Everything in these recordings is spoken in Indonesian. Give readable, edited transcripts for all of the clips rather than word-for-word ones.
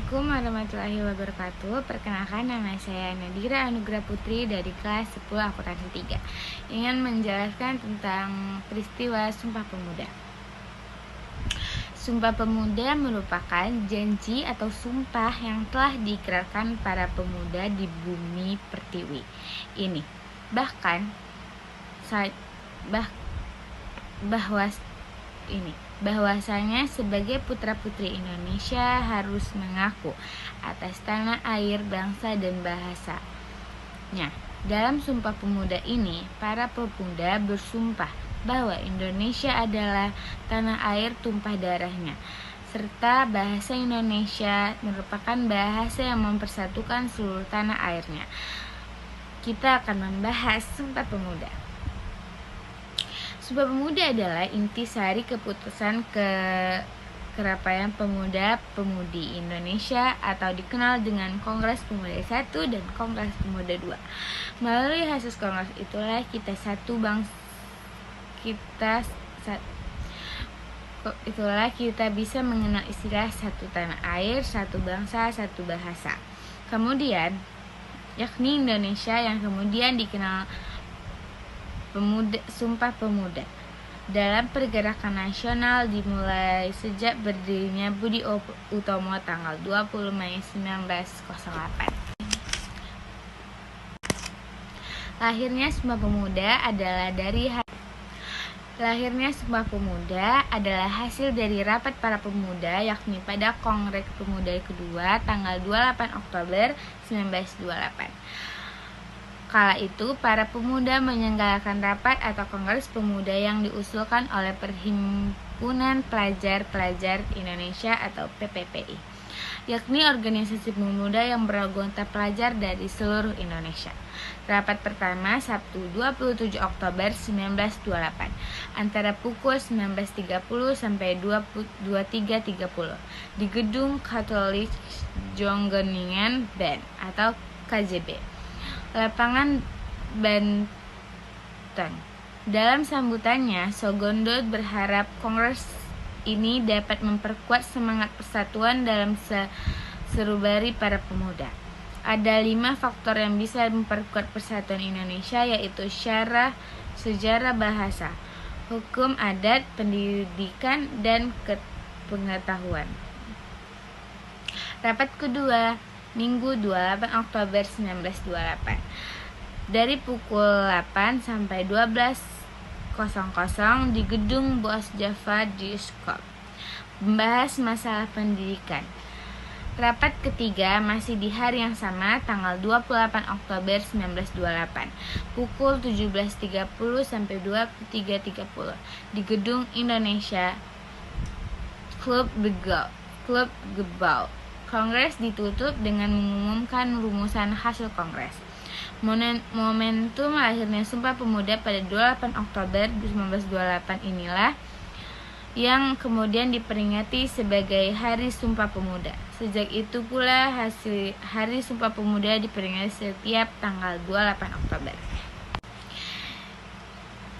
Assalamualaikum warahmatullahi wabarakatuh. Perkenalkan, nama saya Nadira Anugrah Putri dari kelas 10 akuntansi 3. Ingin menjelaskan tentang peristiwa Sumpah Pemuda. Sumpah Pemuda merupakan janji atau sumpah yang telah diikrarkan para pemuda di bumi pertiwi ini. Bahwasanya sebagai putra-putri Indonesia harus mengaku atas tanah air, bangsa, dan bahasanya. Dalam Sumpah Pemuda ini, para pemuda bersumpah bahwa Indonesia adalah tanah air tumpah darahnya, serta bahasa Indonesia merupakan bahasa yang mempersatukan seluruh tanah airnya. Kita akan membahas Sumpah Pemuda. Sumpah Pemuda adalah intisari keputusan Kerapaian Pemuda-Pemudi Indonesia atau dikenal dengan Kongres Pemuda I dan Kongres Pemuda II. Melalui hasil kongres itulah kita bisa mengenal istilah satu tanah air, satu bangsa, satu bahasa. Kemudian, yakni Indonesia yang kemudian dikenal Sumpah Pemuda dalam pergerakan nasional dimulai sejak berdirinya Budi Utomo tanggal 20 Mei 1908. Lahirnya Sumpah Pemuda adalah hasil dari rapat para pemuda, yakni pada Kongres Pemuda kedua tanggal 28 Oktober 1928. Kala itu, para pemuda menyelenggarakan rapat atau Kongres Pemuda yang diusulkan oleh Perhimpunan Pelajar-Pelajar Indonesia atau PPPI, yakni organisasi pemuda yang beranggota pelajar dari seluruh Indonesia. Rapat pertama Sabtu 27 Oktober 1928 antara pukul 19.30 sampai 23.30 di Gedung Katolik Jonggeningen Band atau KJB, Lapangan Banten. Dalam sambutannya, Sogondo berharap kongres ini dapat memperkuat semangat persatuan dalam serubari para pemuda. Ada 5 faktor yang bisa memperkuat persatuan Indonesia, yaitu sejarah, bahasa, hukum, adat, pendidikan, dan pengetahuan. Rapat kedua Minggu 28 Oktober 1928 dari pukul 8 sampai 12.00 di Gedung Bos Java Diskop, membahas masalah pendidikan. Rapat ketiga masih di hari yang sama tanggal 28 Oktober 1928 pukul 17.30 sampai 23.30 di Gedung Indonesia Klub Gebau. Kongres ditutup dengan mengumumkan rumusan hasil kongres. Momentum lahirnya Sumpah Pemuda pada 28 Oktober 1928 inilah yang kemudian diperingati sebagai Hari Sumpah Pemuda. Sejak itu pula Hari Sumpah Pemuda diperingati setiap tanggal 28 Oktober.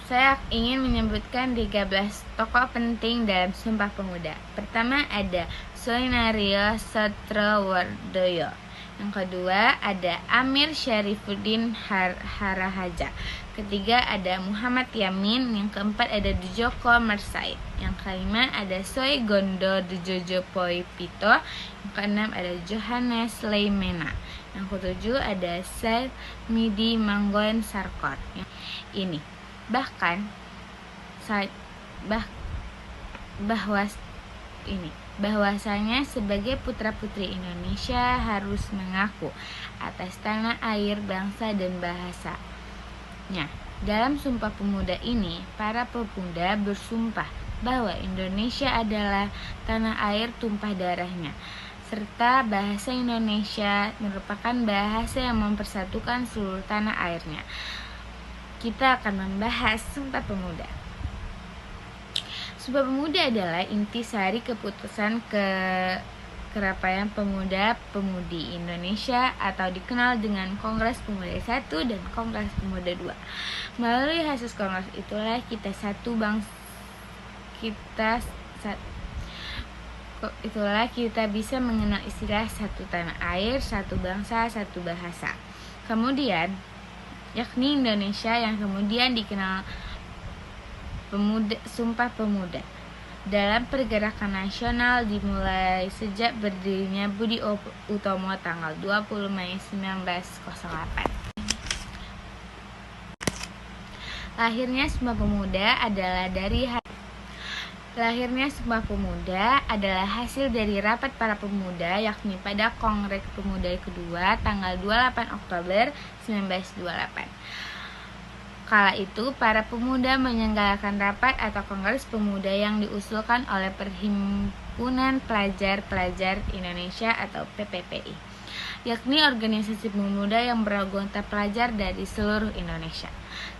Saya ingin menyebutkan 13 tokoh penting dalam Sumpah Pemuda. Pertama ada Soenario Satrowardoyo. Yang kedua ada Amir Syarifuddin Harahaja. Ketiga ada Muhammad Yamin. Yang keempat ada Djoko Mersaid. Yang kelima ada Soe Gondo Djojo Poipito. Yang keenam ada Johannes Leimena. Yang ketujuh ada Said Midi Manggoen Sarkot. Ini bahwasanya sebagai putra-putri Indonesia harus mengaku atas tanah air, bangsa, dan bahasanya. Dalam Sumpah Pemuda ini, para pemuda bersumpah bahwa Indonesia adalah tanah air tumpah darahnya, serta bahasa Indonesia merupakan bahasa yang mempersatukan seluruh tanah airnya. Kita akan membahas Sumpah Pemuda. Sumpah Pemuda adalah intisari keputusan Kerapaian Pemuda-Pemudi Indonesia atau dikenal dengan Kongres Pemuda I dan Kongres Pemuda II. Melalui hasil kongres itulah Itulah kita bisa mengenal istilah satu tanah air, satu bangsa, satu bahasa. Kemudian, yakni Indonesia yang kemudian dikenal Sumpah Pemuda. Dalam pergerakan nasional dimulai sejak berdirinya Budi Utomo tanggal 20 Mei 1908. Lahirnya Sumpah Pemuda adalah hasil dari rapat para pemuda, yakni pada Kongres Pemuda kedua tanggal 28 Oktober 1928. Kala itu, para pemuda menyelenggarakan rapat atau Kongres Pemuda yang diusulkan oleh Perhimpunan Pelajar-Pelajar Indonesia atau PPPI, yakni organisasi pemuda yang beranggota pelajar dari seluruh Indonesia.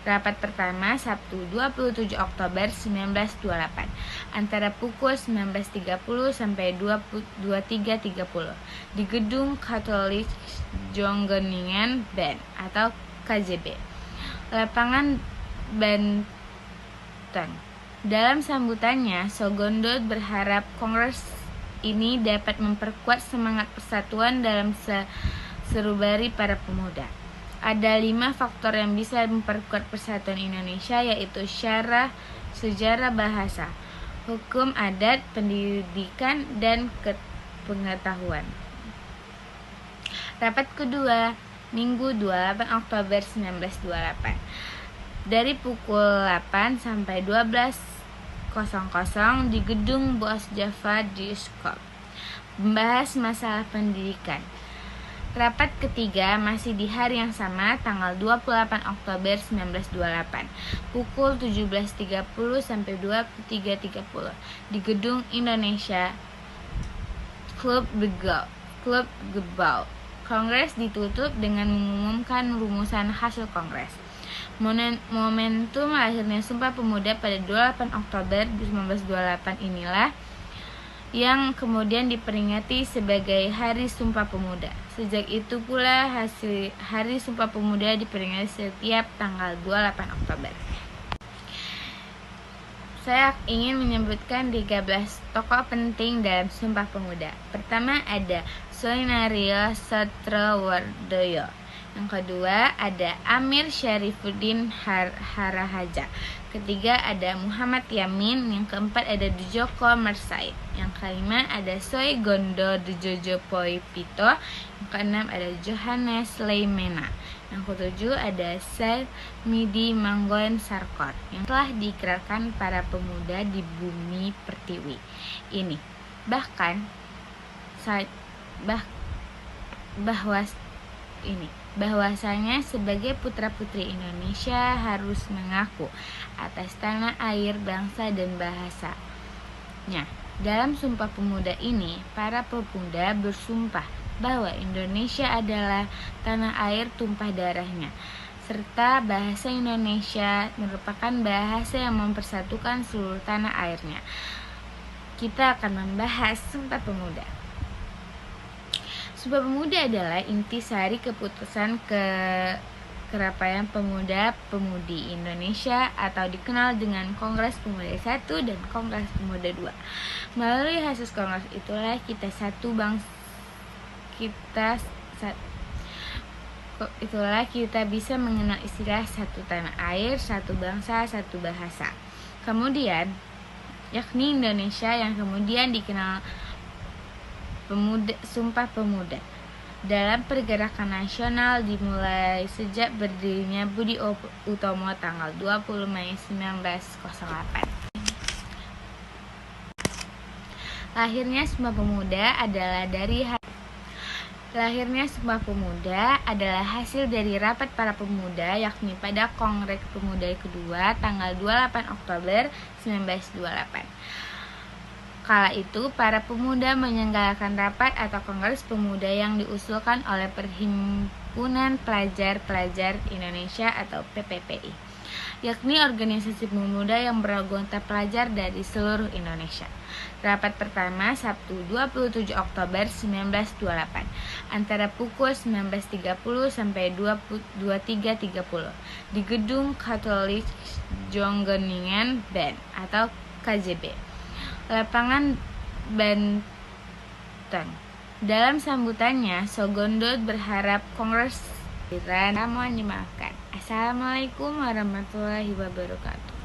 Rapat pertama Sabtu 27 Oktober 1928 antara pukul 19.30 sampai 23.30 di Gedung Katolik Jonggeningen Band atau KJB, Lapangan Banten. Dalam sambutannya, Sogondo berharap Kongres ini dapat memperkuat semangat persatuan dalam serubari para pemuda. Ada 5 faktor yang bisa memperkuat persatuan Indonesia, yaitu sejarah, bahasa, hukum adat, pendidikan, dan pengetahuan. Rapat kedua Minggu 28 Oktober 1928 dari pukul 8 sampai 12.00 di Gedung Bos Java Diskop, membahas masalah pendidikan. Rapat ketiga masih di hari yang sama, tanggal 28 Oktober 1928, pukul 17.30 sampai 23.30 di Gedung Indonesia Klub Gebau. Kongres ditutup dengan mengumumkan rumusan hasil kongres. Momentum lahirnya Sumpah Pemuda pada 28 Oktober 1928 inilah yang kemudian diperingati sebagai Hari Sumpah Pemuda. Sejak itu pula Hari Sumpah Pemuda diperingati setiap tanggal 28 Oktober. Saya ingin menyebutkan 13 tokoh penting dalam Sumpah Pemuda. Pertama ada Soenario Satrowardoyo. Yang kedua ada Amir Syarifuddin Harahaja. Ketiga ada Muhammad Yamin. Yang keempat ada Djoko Mersaid. Yang kelima ada Soegondo Djojopoipito. Yang keenam ada Johannes Leimena. Yang ketujuh ada Sarmidi Manggon Sarkot, yang telah diikrarkan para pemuda di bumi pertiwi ini. Bahwasanya sebagai putra-putri Indonesia harus mengaku atas tanah air, bangsa dan bahasanya. Dalam Sumpah Pemuda ini, para pemuda bersumpah bahwa Indonesia adalah tanah air tumpah darahnya, serta bahasa Indonesia merupakan bahasa yang mempersatukan seluruh tanah airnya. Kita akan membahas Sumpah Pemuda. Sumpah Pemuda adalah intisari keputusan Kerapaian Pemuda-Pemudi Indonesia atau dikenal dengan Kongres Pemuda 1 dan Kongres Pemuda 2. Melalui hasil kongres itulah kita bisa mengenal istilah satu tanah air, satu bangsa, satu bahasa. Kemudian, yakni Indonesia yang kemudian dikenal Sumpah Pemuda. Dalam pergerakan nasional dimulai sejak berdirinya Budi Utomo tanggal 20 Mei 1908. Lahirnya Sumpah Pemuda adalah hasil dari rapat para pemuda, yakni pada Kongres Pemuda kedua tanggal 28 Oktober 1928. Kala itu, para pemuda menyelenggarakan rapat atau Kongres Pemuda yang diusulkan oleh Perhimpunan Pelajar-Pelajar Indonesia atau PPPI, yakni organisasi pemuda yang beranggota pelajar dari seluruh Indonesia. Rapat pertama Sabtu 27 Oktober 1928 antara pukul 19.30 sampai 23.30 di Gedung Katolik Jonggeningen Band atau KJB, Lapangan Banten. Dalam sambutannya, Sogondot berharap Kongres Iran mohon dimaafkan. Assalamualaikum warahmatullahi wabarakatuh.